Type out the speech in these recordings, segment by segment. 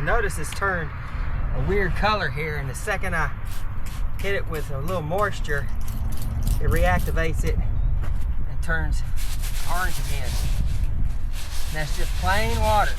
I noticed it's turned a weird color here, and the second I hit it with a little moisture, it reactivates it and turns orange again. And that's just plain water.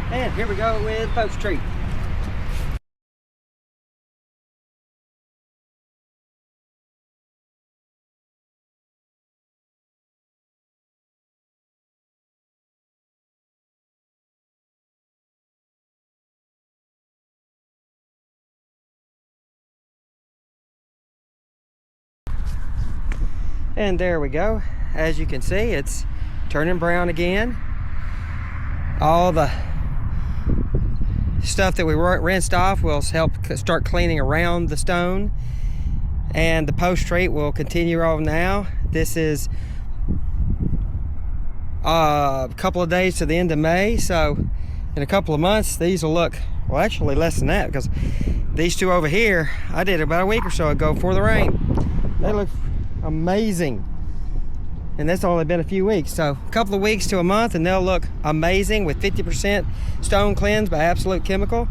And here we go with post treat. And there we go. As you can see, it's turning brown again. All the stuff that we rinsed off will help start cleaning around the stone, and the post treat will continue on now. This is a couple of days to the end of May. So in a couple of months, these will look, well, actually less than that, because these two over here, I did about a week or so ago before the rain. They look amazing. And that's only been a few weeks. So a couple of weeks to a month and they'll look amazing with 50% stone cleansed by Absolute Chemical.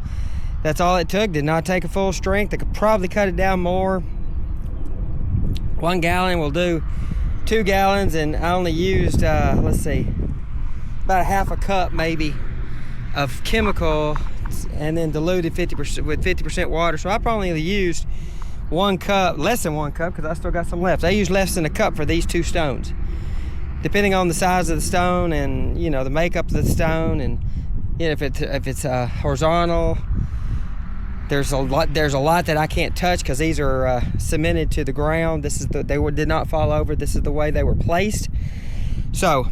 That's all it took. Did not take a full strength. I could probably cut it down more. 1 gallon will do 2 gallons, and I only used, let's see, about a half a cup maybe of chemical, and then diluted 50% with 50% water. So I probably only used 1 cup, less than 1 cup, because I still got some left. I used less than a cup for these 2 stones. Depending on the size of the stone and, you know, the makeup of the stone, and you know, if it's horizontal, there's a lot that I can't touch because these are cemented to the ground. This is did not fall over. This is the way they were placed. So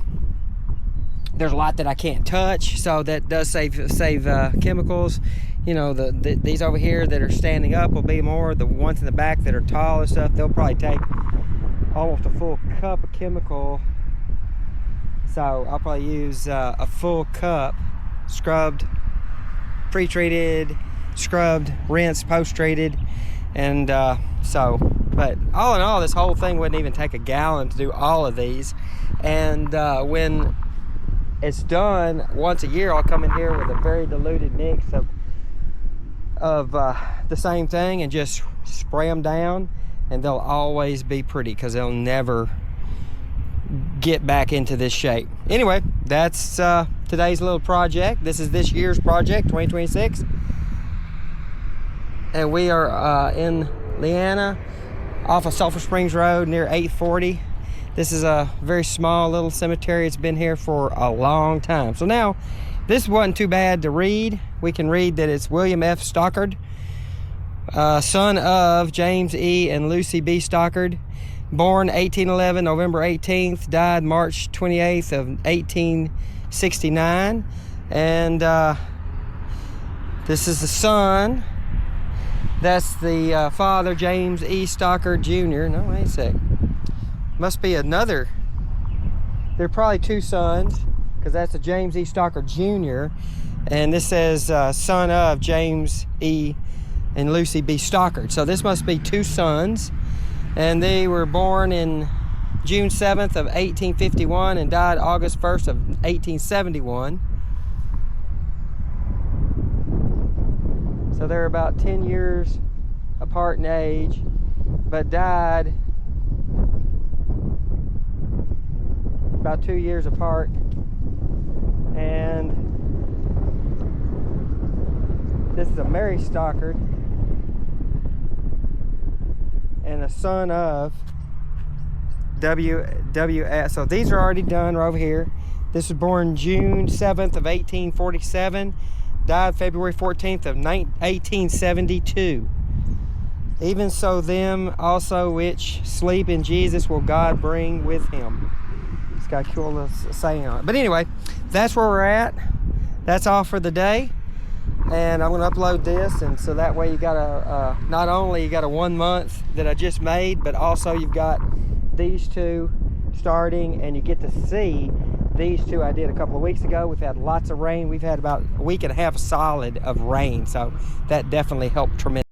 there's a lot that I can't touch. So that does save chemicals. You know, these over here that are standing up will be more. The ones in the back that are tall and stuff, they'll probably take almost a full cup of chemical. So I'll probably use a full cup, scrubbed, pre-treated, scrubbed, rinsed, post-treated. And but all in all, this whole thing wouldn't even take a gallon to do all of these. And when it's done once a year, I'll come in here with a very diluted mix of the same thing and just spray them down, and they'll always be pretty because they'll never get back into this shape. Anyway, that's today's little project. This is this year's project, 2026, and we are in Leanna off of Sulphur Springs Road near 840. This is a very small little cemetery. It's been here for a long time. So now, this wasn't too bad to read. We can read that it's William F. Stockard, son of James E. and Lucy B. Stockard, born 1811, November 18th, died March 28th of 1869. And this is the son. That's the father, James E. Stockard Jr. No, wait a sec. Must be another. There are probably 2 sons, because that's a James E. Stockard Jr. And this says son of James E. and Lucy B. Stockard. So this must be 2 sons. And they were born in June 7th of 1851 and died August 1st of 1871. So they're about 10 years apart in age, but died about 2 years apart. And this is a Mary Stockard and a son of W.S. So these are already done right over here. This was born June 7th of 1847, died February 14th of 1872. Even so them also which sleep in Jesus will God bring with him. It's got a cool little saying on it. But anyway, that's where we're at. That's all for the day. And I'm going to upload this, and so that way you got a not only you got a 1 month that I just made, but also you've got these 2 starting, and you get to see these 2 I did a couple of weeks ago. We've had lots of rain. We've had about a week and a half solid of rain, so that definitely helped tremendously.